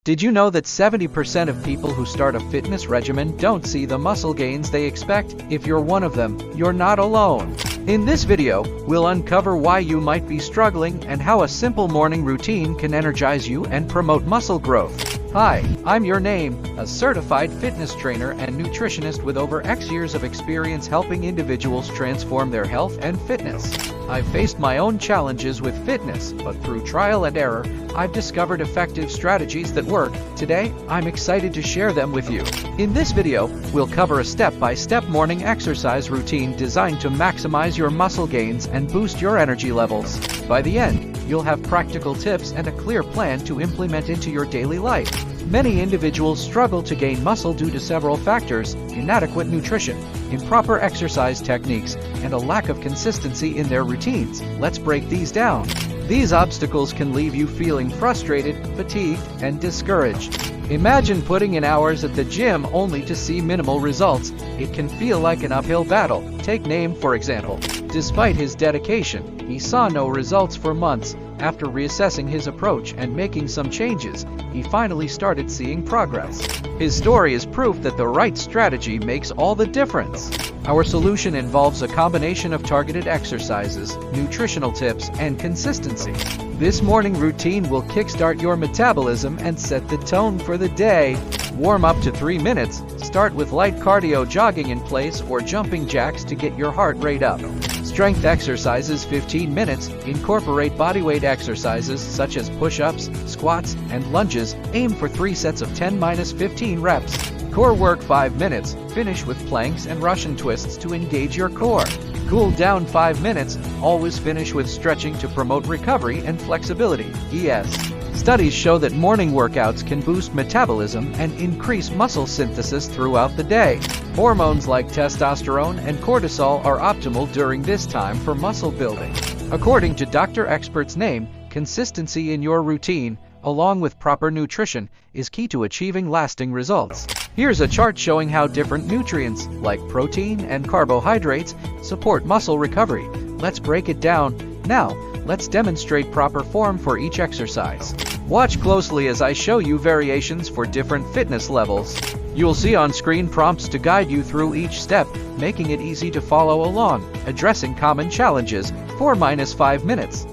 Did you know that 70% of people who start a fitness regimen don't see the muscle gains they expect? If you're one of them, you're not alone. In this video, we'll uncover why you might be struggling and how a simple morning routine can energize you and promote muscle growth. Hi, I'm Your Name, a certified fitness trainer and nutritionist with over X years of experience helping individuals transform their health and fitness. I've faced my own challenges with fitness, but through trial and error, I've discovered effective strategies that work. Today, I'm excited to share them with you. In this video, we'll cover a step-by-step morning exercise routine designed to maximize your muscle gains and boost your energy levels. By the end, you'll have practical tips and a clear plan to implement into your daily life. Many individuals struggle to gain muscle due to several factors: inadequate nutrition, improper exercise techniques, and a lack of consistency in their routines. Let's break these down. These obstacles can leave you feeling frustrated, fatigued, and discouraged. Imagine putting in hours at the gym only to see minimal results. It can feel like an uphill battle. Take Naim, for example. Despite his dedication, he saw no results for months. After reassessing his approach and making some changes, he finally started seeing progress. His story is proof that the right strategy makes all the difference. Our solution involves a combination of targeted exercises, nutritional tips, and consistency. This morning routine will kickstart your metabolism and set the tone for the day. Warm up to 3 minutes. Start with light cardio, jogging in place, or jumping jacks to get your heart rate up. Strength exercises 15 minutes. Incorporate bodyweight exercises such as push-ups, squats, and lunges. Aim for 3 sets of 10-15 reps. Core work 5 minutes. Finish with planks and Russian twists to engage your core. Cool down 5 minutes. Always finish with stretching to promote recovery and flexibility. Yes. Studies show that morning workouts can boost metabolism and increase muscle synthesis throughout the day. Hormones like testosterone and cortisol are optimal during this time for muscle building. According to Dr. Expert's Name, consistency in your routine, along with proper nutrition, is key to achieving lasting results. Here's a chart showing how different nutrients, like protein and carbohydrates, support muscle recovery. Let's break it down. Now, let's demonstrate proper form for each exercise. Watch closely as I show you variations for different fitness levels. You'll see on screen prompts to guide you through each step, making it easy to follow along. Addressing common challenges, 4-5 minutes.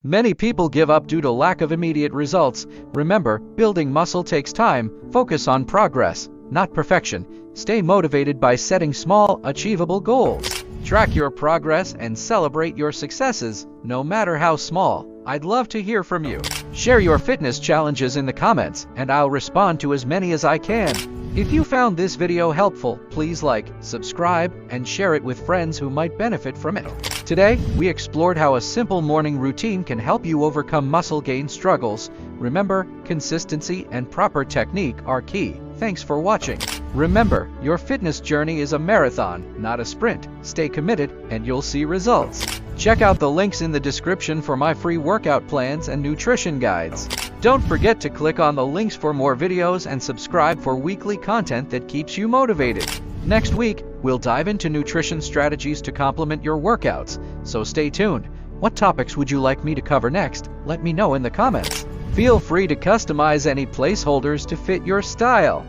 Many people give up due to lack of immediate results. Remember, building muscle takes time. Focus on progress, not perfection. Stay motivated by setting small, achievable goals. Track your progress and celebrate your successes, no matter how small. I'd love to hear from you. Share your fitness challenges in the comments, and I'll respond to as many as I can. If you found this video helpful, please like, subscribe, and share it with friends who might benefit from it. Today, we explored how a simple morning routine can help you overcome muscle gain struggles. Remember, consistency and proper technique are key. Thanks for watching. Remember, your fitness journey is a marathon, not a sprint. Stay committed, and you'll see results. Check out the links in the description for my free workout plans and nutrition guides. Don't forget to click on the links for more videos and subscribe for weekly content that keeps you motivated. Next week, we'll dive into nutrition strategies to complement your workouts, so stay tuned. What topics would you like me to cover next? Let me know in the comments. Feel free to customize any placeholders to fit your style.